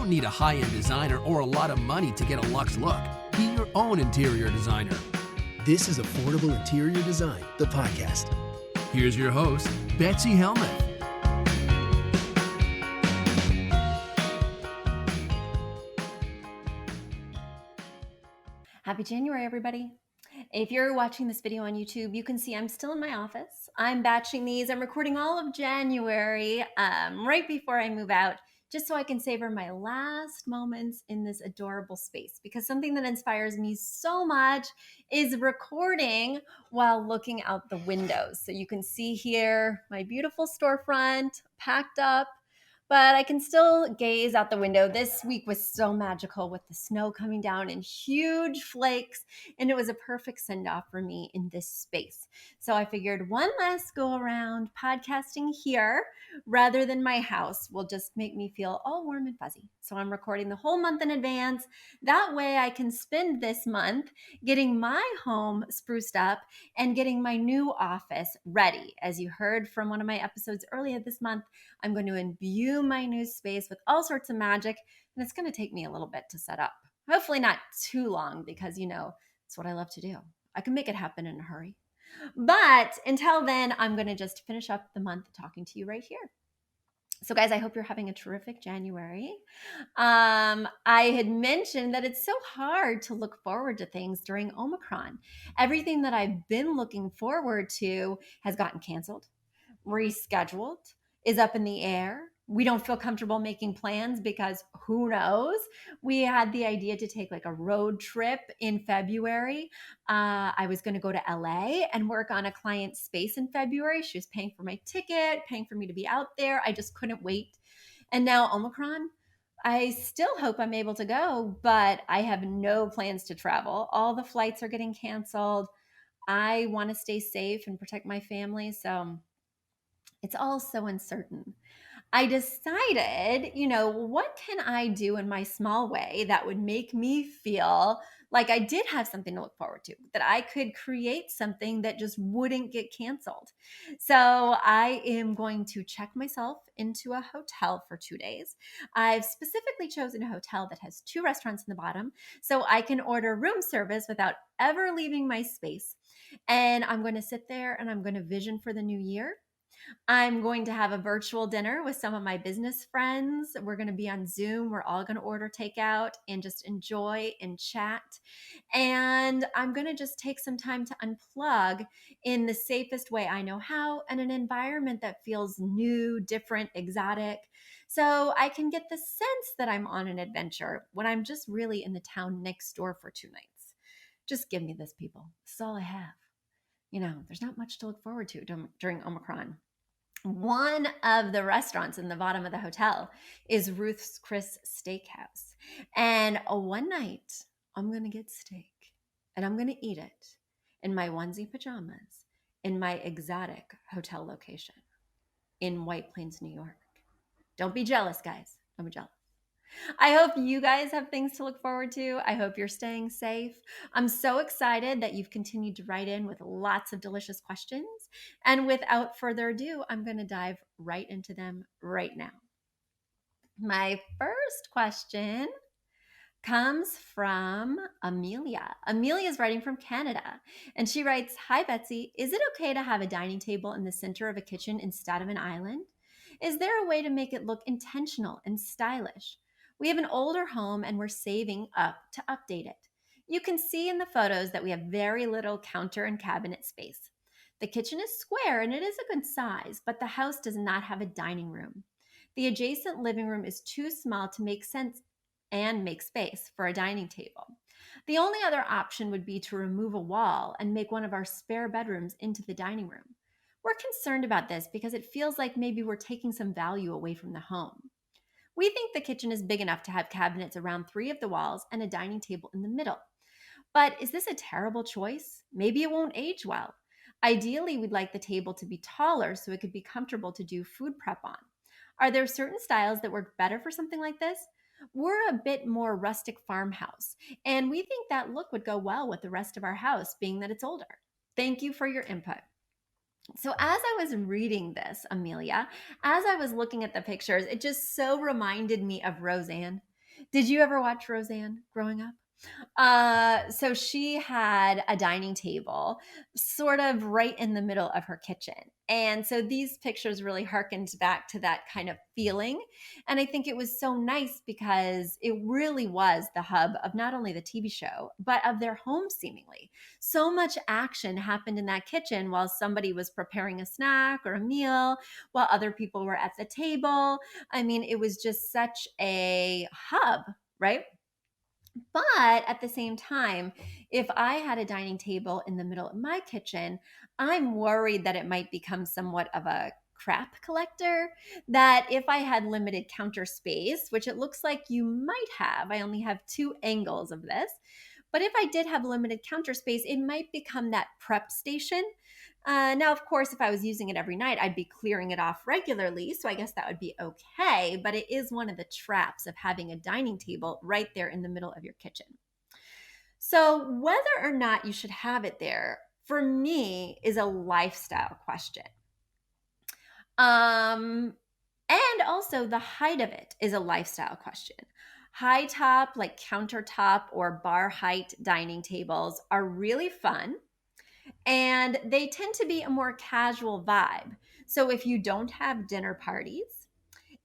don't need a high-end designer or a lot of money to get a luxe look. Be your own interior designer. This is Affordable Interior Design, the podcast. Here's your host, Betsy Helmuth. Happy January, everybody. If you're watching this video on YouTube, you can see I'm still in my office. I'm batching these. I'm recording all of January right before I move out, just so I can savor my last moments in this adorable space. Because something that inspires me so much is recording while looking out the windows. So you can see here my beautiful storefront packed up, but I can still gaze out the window. This week was so magical with the snow coming down in huge flakes, and it was a perfect send-off for me in this space. So I figured one last go around podcasting here rather than my house will just make me feel all warm and fuzzy. So I'm recording the whole month in advance. That way I can spend this month getting my home spruced up and getting my new office ready. As you heard from one of my episodes earlier this month, I'm going to imbue my new space with all sorts of magic, and it's going to take me a little bit to set up. Hopefully not too long, because it's what I love to do. I can make it happen in a hurry. But until then, I'm going to just finish up the month talking to you right here. So guys, I hope you're having a terrific January. I had mentioned that it's so hard to look forward to things during Omicron. Everything that I've been looking forward to has gotten canceled, rescheduled, is up in the air. We don't feel comfortable making plans because who knows? We had the idea to take like a road trip in February. I was going to go to LA and work on a client's space in February. She was paying for my ticket, paying for me to be out there. I just couldn't wait. And now Omicron, I still hope I'm able to go, but I have no plans to travel. All the flights are getting canceled. I want to stay safe and protect my family. So it's all so uncertain. I decided, what can I do in my small way that would make me feel like I did have something to look forward to, that I could create something that just wouldn't get canceled. So I am going to check myself into a hotel for 2 days. I've specifically chosen a hotel that has 2 restaurants in the bottom, so I can order room service without ever leaving my space. And I'm going to sit there and I'm going to vision for the new year. I'm going to have a virtual dinner with some of my business friends. We're going to be on Zoom. We're all going to order takeout and just enjoy and chat. And I'm going to just take some time to unplug in the safest way I know how, and an environment that feels new, different, exotic. So I can get the sense that I'm on an adventure when I'm just really in the town next door for 2 nights. Just give me this, people. This is all I have. There's not much to look forward to during Omicron. One of the restaurants in the bottom of the hotel is Ruth's Chris Steakhouse. And one night, I'm going to get steak and I'm going to eat it in my onesie pajamas in my exotic hotel location in White Plains, New York. Don't be jealous, guys. Don't be jealous. I hope you guys have things to look forward to. I hope you're staying safe. I'm so excited that you've continued to write in with lots of delicious questions. And without further ado, I'm going to dive right into them right now. My first question comes from Amelia. Amelia is writing from Canada, and she writes, "Hi, Betsy. Is it okay to have a dining table in the center of a kitchen instead of an island? Is there a way to make it look intentional and stylish? We have an older home and we're saving up to update it. You can see in the photos that we have very little counter and cabinet space. The kitchen is square and it is a good size, but the house does not have a dining room. The adjacent living room is too small to make sense and make space for a dining table. The only other option would be to remove a wall and make one of our spare bedrooms into the dining room. We're concerned about this because it feels like maybe we're taking some value away from the home. We think the kitchen is big enough to have cabinets around 3 of the walls and a dining table in the middle. But is this a terrible choice? Maybe it won't age well. Ideally, we'd like the table to be taller so it could be comfortable to do food prep on. Are there certain styles that work better for something like this? We're a bit more rustic farmhouse, and we think that look would go well with the rest of our house, being that it's older. Thank you for your input." So as I was reading this, Amelia, as I was looking at the pictures, it just so reminded me of Roseanne. Did you ever watch Roseanne growing up? So she had a dining table sort of right in the middle of her kitchen. And so these pictures really harkened back to that kind of feeling. And I think it was so nice because it really was the hub of not only the TV show, but of their home, seemingly. So much action happened in that kitchen while somebody was preparing a snack or a meal, while other people were at the table. I mean, it was just such a hub, right? But at the same time, if I had a dining table in the middle of my kitchen, I'm worried that it might become somewhat of a crap collector. That if I had limited counter space, which it looks like you might have, I only have two angles of this. But if I did have limited counter space, it might become that prep station. Now, of course, if I was using it every night, I'd be clearing it off regularly. So I guess that would be okay. But it is one of the traps of having a dining table right there in the middle of your kitchen. So whether or not you should have it there, for me, is a lifestyle question. And also the height of it is a lifestyle question. High top, like countertop or bar height dining tables are really fun and they tend to be a more casual vibe. So if you don't have dinner parties,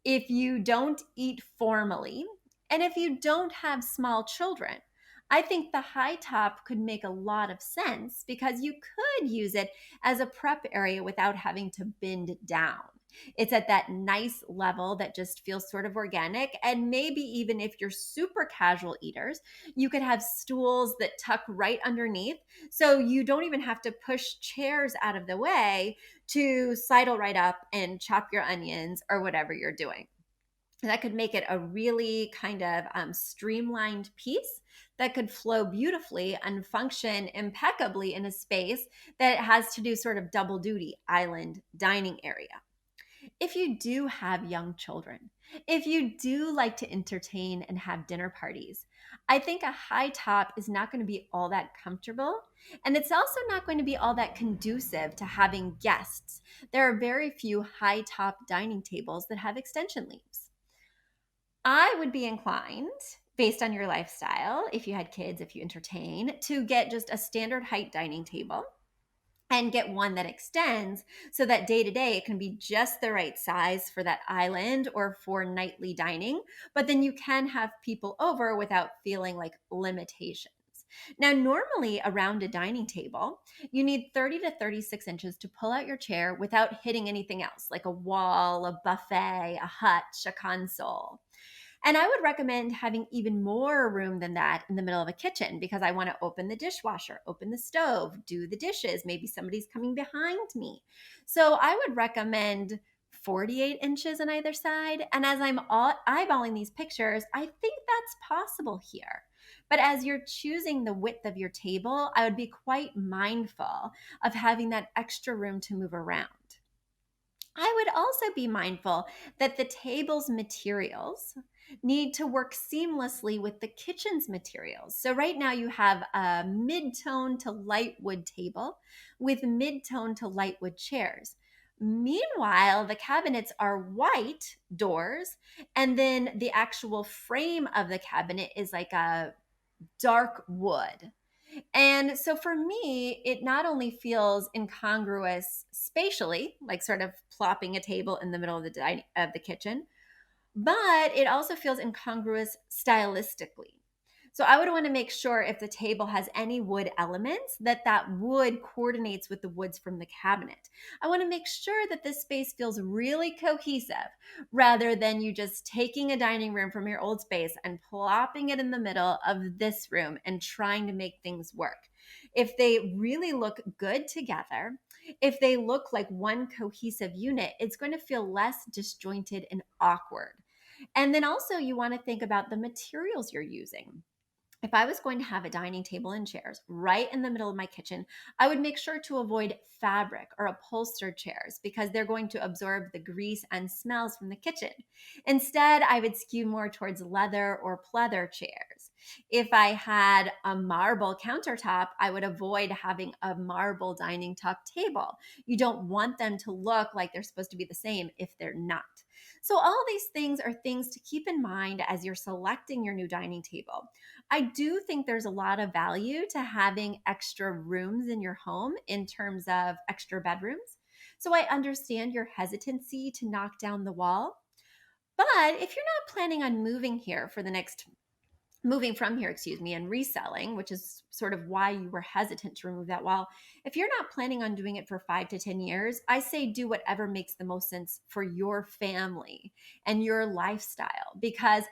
if you don't eat formally, and if you don't have small children, I think the high top could make a lot of sense because you could use it as a prep area without having to bend down. It's at that nice level that just feels sort of organic. And maybe even if you're super casual eaters, you could have stools that tuck right underneath. So you don't even have to push chairs out of the way to sidle right up and chop your onions or whatever you're doing. That could make it a really kind of streamlined piece that could flow beautifully and function impeccably in a space that has to do sort of double duty island dining area. If you do have young children, if you do like to entertain and have dinner parties, I think a high top is not going to be all that comfortable. And it's also not going to be all that conducive to having guests. There are very few high top dining tables that have extension leaves. I would be inclined, based on your lifestyle, if you had kids, if you entertain, to get just a standard height dining table and get one that extends so that day to day it can be just the right size for that island or for nightly dining. But then you can have people over without feeling like limitations. Now, normally around a dining table, you need 30 to 36 inches to pull out your chair without hitting anything else, like a wall, a buffet, a hutch, a console. And I would recommend having even more room than that in the middle of a kitchen because I want to open the dishwasher, open the stove, do the dishes. Maybe somebody's coming behind me. So I would recommend 48 inches on either side. And as I'm eyeballing these pictures, I think that's possible here. But as you're choosing the width of your table, I would be quite mindful of having that extra room to move around. I would also be mindful that the table's materials need to work seamlessly with the kitchen's materials. So, right now you have a mid tone to light wood table with mid tone to light wood chairs. Meanwhile, the cabinets are white doors, and then the actual frame of the cabinet is like a dark wood. And so for me, it not only feels incongruous spatially, like sort of plopping a table in the middle of the kitchen, but it also feels incongruous stylistically. So I would want to make sure if the table has any wood elements that that wood coordinates with the woods from the cabinet. I want to make sure that this space feels really cohesive rather than you just taking a dining room from your old space and plopping it in the middle of this room and trying to make things work. If they really look good together, if they look like one cohesive unit, it's going to feel less disjointed and awkward. And then also, you want to think about the materials you're using. If I was going to have a dining table and chairs right in the middle of my kitchen, I would make sure to avoid fabric or upholstered chairs because they're going to absorb the grease and smells from the kitchen. Instead, I would skew more towards leather or pleather chairs. If I had a marble countertop, I would avoid having a marble dining top table. You don't want them to look like they're supposed to be the same if they're not. So, all these things are things to keep in mind as you're selecting your new dining table. I do think there's a lot of value to having extra rooms in your home in terms of extra bedrooms. So, I understand your hesitancy to knock down the wall. But if you're not planning on moving from here, and reselling, which is sort of why you were hesitant to remove that wall. If you're not planning on doing it for 5 to 10 years, I say do whatever makes the most sense for your family and your lifestyle, because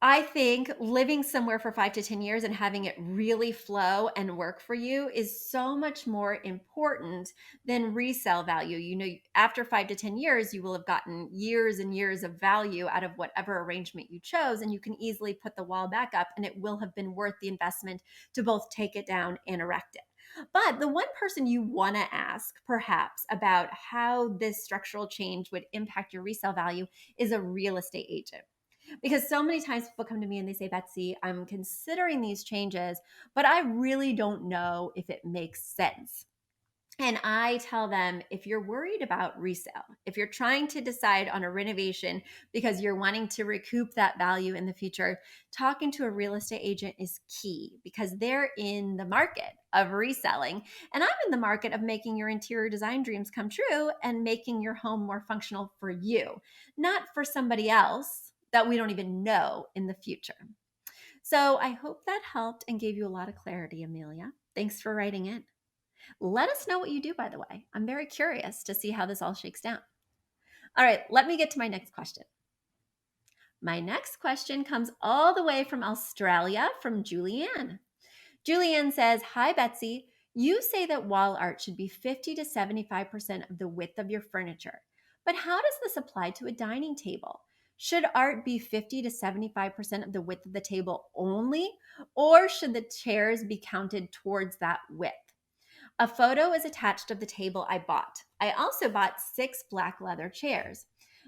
I think living somewhere for 5 to 10 years and having it really flow and work for you is so much more important than resale value. After 5 to 10 years, you will have gotten years and years of value out of whatever arrangement you chose, and you can easily put the wall back up, and it will have been worth the investment to both take it down and erect it. But the one person you want to ask, perhaps, about how this structural change would impact your resale value is a real estate agent. Because so many times people come to me and they say, Betsy, I'm considering these changes, but I really don't know if it makes sense. And I tell them, if you're worried about resale, if you're trying to decide on a renovation because you're wanting to recoup that value in the future, talking to a real estate agent is key, because they're in the market of reselling. And I'm in the market of making your interior design dreams come true and making your home more functional for you, not for somebody else that we don't even know in the future. So I hope that helped and gave you a lot of clarity, Amelia. Thanks for writing in. Let us know what you do, by the way. I'm very curious to see how this all shakes down. All right, let me get to my next question. My next question comes all the way from Australia, from Julieane. Julieane says, Hi, Betsy. You say that wall art should be 50 to 75% of the width of your furniture. But how does this apply to a dining table? Should art be 50 to 75% of the width of the table only, or should the chairs be counted towards that width? A photo is attached of the table I bought. I also bought 6 black leather chairs.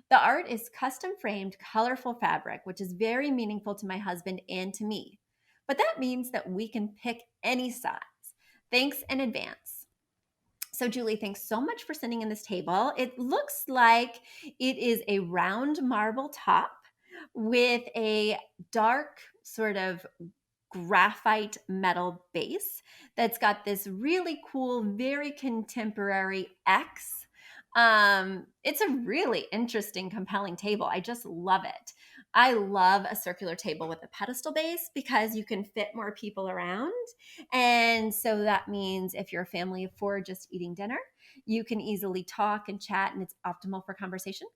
The art is custom framed, colorful fabric, which is very meaningful to my husband and to me. But that means that we can pick any size. Thanks in advance. So, Julie, thanks so much for sending in this table. It looks like it is a round marble top with a dark sort of graphite metal base that's got this really cool, very contemporary X. It's a really interesting, compelling table. I just love it. I love a circular table with a pedestal base because you can fit more people around. And so that means if you're a family of 4 just eating dinner, you can easily talk and chat, and it's optimal for conversation.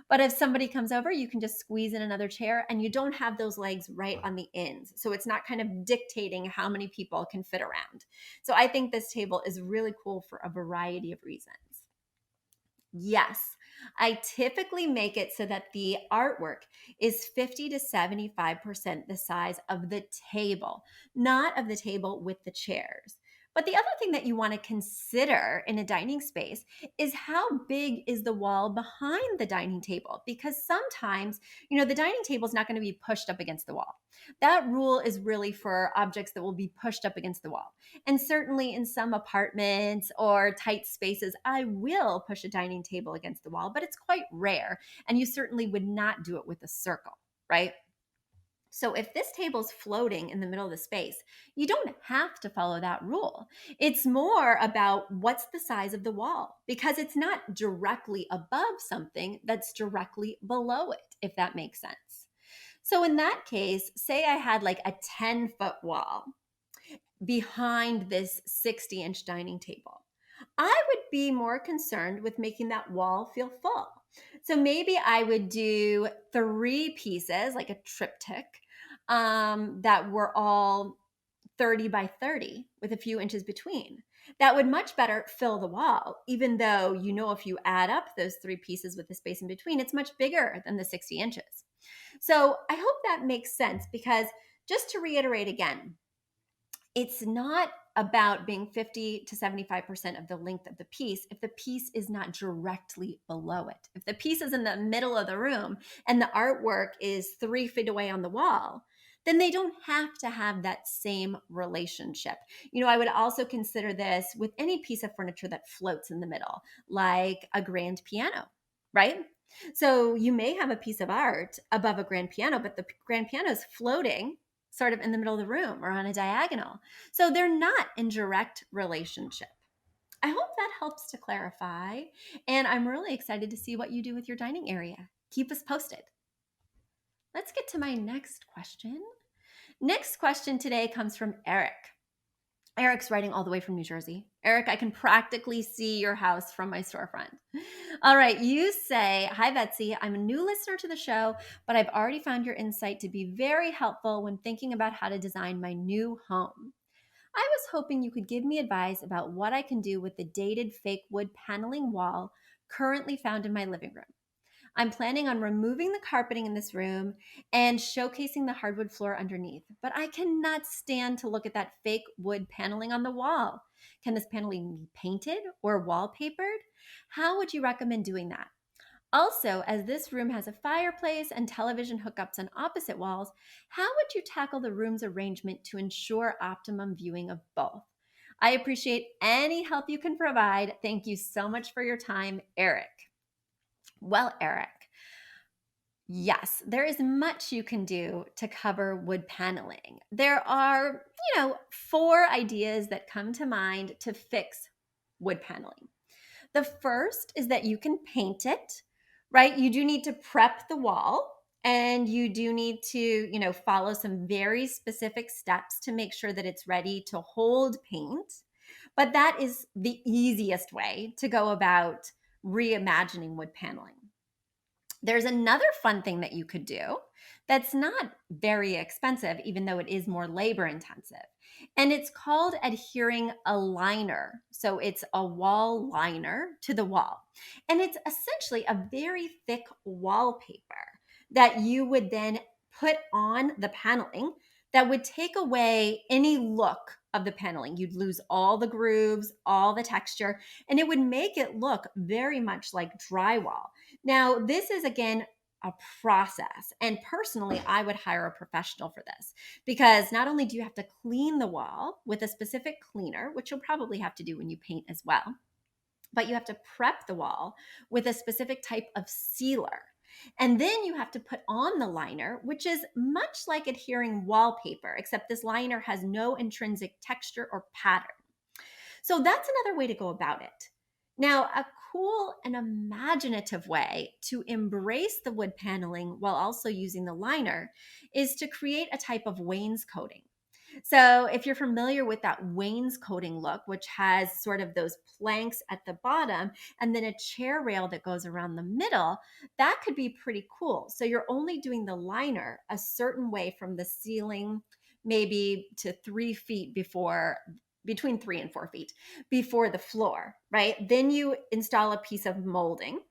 But if somebody comes over, you can just squeeze in another chair, and you don't have those legs right on the ends. So it's not kind of dictating how many people can fit around. So I think this table is really cool for a variety of reasons. Yes, I typically make it so that the artwork is 50 to 75% the size of the table, not of the table with the chairs. But the other thing that you want to consider in a dining space is how big is the wall behind the dining table? Because sometimes, the dining table is not going to be pushed up against the wall. That rule is really for objects that will be pushed up against the wall. And certainly in some apartments or tight spaces, I will push a dining table against the wall, but it's quite rare. And you certainly would not do it with a circle, right? So if this table's floating in the middle of the space, you don't have to follow that rule. It's more about what's the size of the wall, because it's not directly above something that's directly below it, if that makes sense. So in that case, say I had like a 10-foot wall behind this 60-inch dining table. I would be more concerned with making that wall feel full. So maybe I would do 3 pieces, like a triptych, that were all 30 by 30 with a few inches between. That would much better fill the wall, even though, if you add up those 3 pieces with the space in between, it's much bigger than the 60 inches. So I hope that makes sense, because just to reiterate again, it's not about being 50 to 75% of the length of the piece if the piece is not directly below it. If the piece is in the middle of the room and the artwork is 3 feet away on the wall, then they don't have to have that same relationship. I would also consider this with any piece of furniture that floats in the middle, like a grand piano, right? So you may have a piece of art above a grand piano, but the grand piano is floating sort of in the middle of the room or on a diagonal. So they're not in direct relationship. I hope that helps to clarify. And I'm really excited to see what you do with your dining area. Keep us posted. Let's get to my next question. Next question today comes from Eric. Eric's writing all the way from New Jersey. Eric, I can practically see your house from my storefront. All right, you say, "Hi, Betsy. I'm a new listener to the show, but I've already found your insight to be very helpful when thinking about how to design my new home. I was hoping you could give me advice about what I can do with the dated fake wood paneling wall currently found in my living room. I'm planning on removing the carpeting in this room and showcasing the hardwood floor underneath, but I cannot stand to look at that fake wood paneling on the wall. Can this paneling be painted or wallpapered? How would you recommend doing that? Also, as this room has a fireplace and television hookups on opposite walls, how would you tackle the room's arrangement to ensure optimum viewing of both? I appreciate any help you can provide. Thank you so much for your time, Eric." Well, Eric, yes, there is much you can do to cover wood paneling. There are, 4 ideas that come to mind to fix wood paneling. The first is that you can paint it, right? You do need to prep the wall and you do need to, follow some very specific steps to make sure that it's ready to hold paint. But that is the easiest way to go about reimagining wood paneling. There's another fun thing that you could do that's not very expensive, even though it is more labor intensive. And it's called adhering a liner. So it's a wall liner to the wall. And it's essentially a very thick wallpaper that you would then put on the paneling that would take away any look of the paneling. You'd lose all the grooves, all the texture, and it would make it look very much like drywall. Now, this is again a process. And personally, I would hire a professional for this because not only do you have to clean the wall with a specific cleaner, which you'll probably have to do when you paint as well, but you have to prep the wall with a specific type of sealer. And then you have to put on the liner, which is much like adhering wallpaper, except this liner has no intrinsic texture or pattern. So that's another way to go about it. Now, a cool and imaginative way to embrace the wood paneling while also using the liner is to create a type of wainscoting. So, if you're familiar with that wainscoting look, which has sort of those planks at the bottom and then a chair rail that goes around the middle, that could be pretty cool. So, you're only doing the liner a certain way from the ceiling, maybe to 3 feet between 3 and 4 feet before the floor, right? Then you install a piece of molding.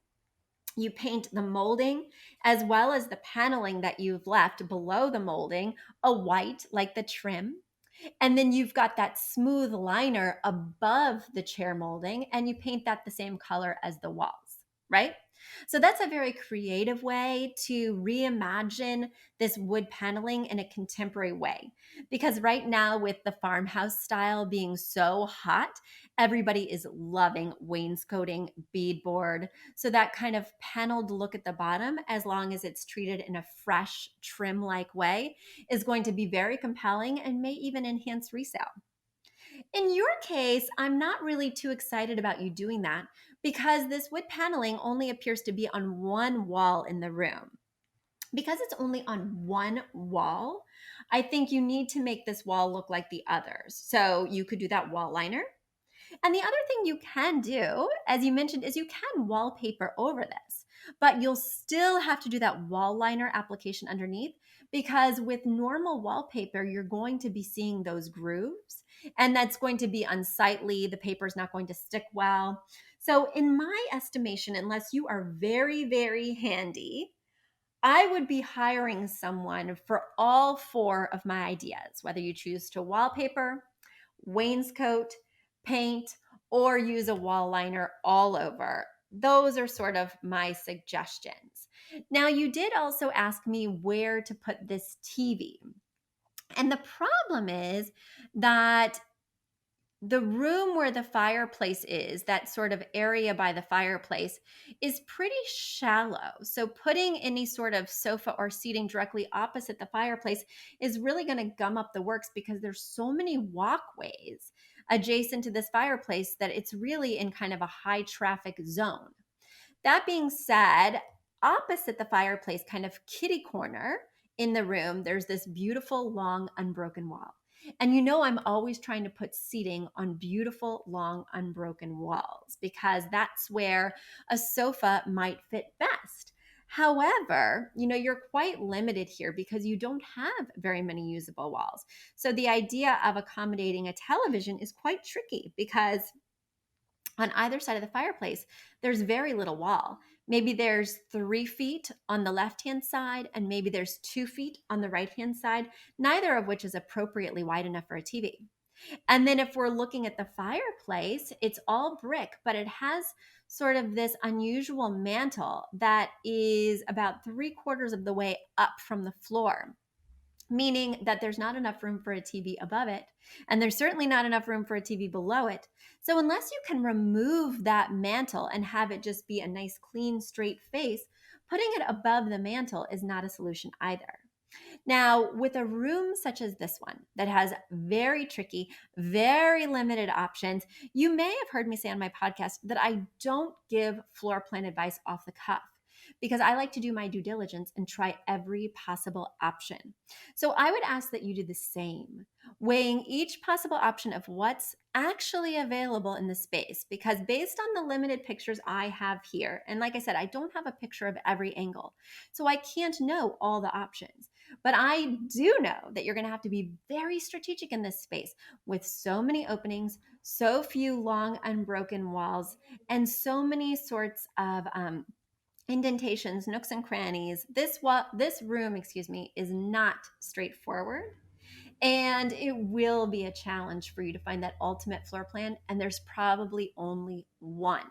You paint the molding as well as the paneling that you've left below the molding a white, like the trim. And then you've got that smooth liner above the chair molding, and you paint that the same color as the walls, right? So that's a very creative way to reimagine this wood paneling in a contemporary way. Because right now, with the farmhouse style being so hot, everybody is loving wainscoting, beadboard. So that kind of paneled look at the bottom, as long as it's treated in a fresh, trim-like way, is going to be very compelling and may even enhance resale. In your case, I'm not really too excited about you doing that because this wood paneling only appears to be on one wall in the room. Because it's only on one wall, I think you need to make this wall look like the others. So you could do that wall liner. And the other thing you can do, as you mentioned, is you can wallpaper over this, but you'll still have to do that wall liner application underneath because with normal wallpaper, you're going to be seeing those grooves and that's going to be unsightly. The paper is not going to stick well. So in my estimation, unless you are very, very handy, I would be hiring someone for all 4 of my ideas, whether you choose to wallpaper, wainscot, paint, or use a wall liner all over. Those are sort of my suggestions. Now, you did also ask me where to put this TV. And the problem is that the room where the fireplace is, that sort of area by the fireplace, is pretty shallow. So putting any sort of sofa or seating directly opposite the fireplace is really going to gum up the works because there's so many walkways adjacent to this fireplace that it's really in kind of a high traffic zone. That being said, opposite the fireplace, kind of kitty corner in the room, there's this beautiful, long, unbroken wall. And I'm always trying to put seating on beautiful, long, unbroken walls because that's where a sofa might fit best. However, you're quite limited here because you don't have very many usable walls. So the idea of accommodating a television is quite tricky because on either side of the fireplace, there's very little wall. Maybe there's 3 feet on the left-hand side, and maybe there's 2 feet on the right-hand side, neither of which is appropriately wide enough for a TV. And then if we're looking at the fireplace, it's all brick, but it has sort of this unusual mantle that is about 3/4 of the way up from the floor, meaning that there's not enough room for a TV above it, and there's certainly not enough room for a TV below it. So unless you can remove that mantle and have it just be a nice, clean, straight face, putting it above the mantle is not a solution either. Now, with a room such as this one that has very tricky, very limited options, you may have heard me say on my podcast that I don't give floor plan advice off the cuff because I like to do my due diligence and try every possible option. So I would ask that you do the same, weighing each possible option of what's actually available in the space, because based on the limited pictures I have here, and like I said, I don't have a picture of every angle, so I can't know all the options. But I do know that you're going to have to be very strategic in this space with so many openings, so few long unbroken walls, and so many sorts of indentations, nooks and crannies. This room, is not straightforward. And it will be a challenge for you to find that ultimate floor plan. And there's probably only one.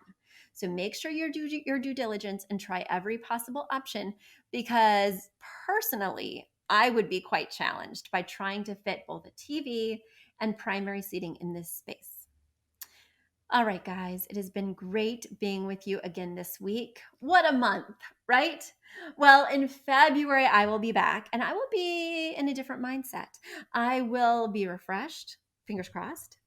So make sure you do your due diligence and try every possible option, because personally, I would be quite challenged by trying to fit both a TV and primary seating in this space. All right, guys, it has been great being with you again this week. What a month, right? Well, in February, I will be back and I will be in a different mindset. I will be refreshed, fingers crossed.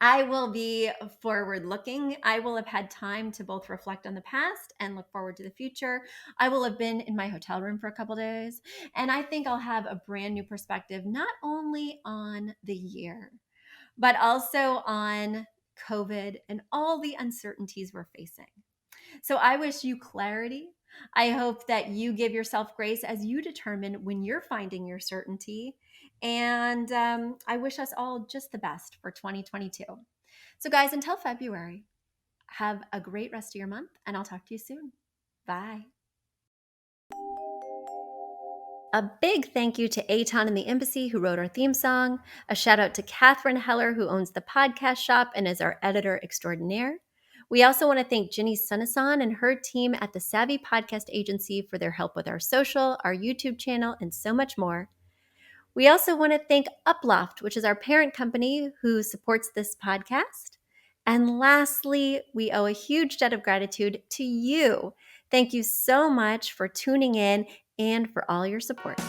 I will be forward looking. I will have had time to both reflect on the past and look forward to the future. I will have been in my hotel room for a couple days, and I think I'll have a brand new perspective, not only on the year, but also on COVID and all the uncertainties we're facing. So I wish you clarity. I hope that you give yourself grace as you determine when you're finding your certainty. And I wish us all just the best for 2022. So, guys, until February, have a great rest of your month, and I'll talk to you soon. Bye. A big thank you to Aton and the Embassy, who wrote our theme song. A shout out to Catherine Heller, who owns the podcast shop and is our editor extraordinaire. We also want to thank Ginny Sunasan and her team at the Savvy Podcast Agency for their help with our social, our YouTube channel, and so much more. We also want to thank Uploft, which is our parent company who supports this podcast. And lastly, we owe a huge debt of gratitude to you. Thank you so much for tuning in and for all your support.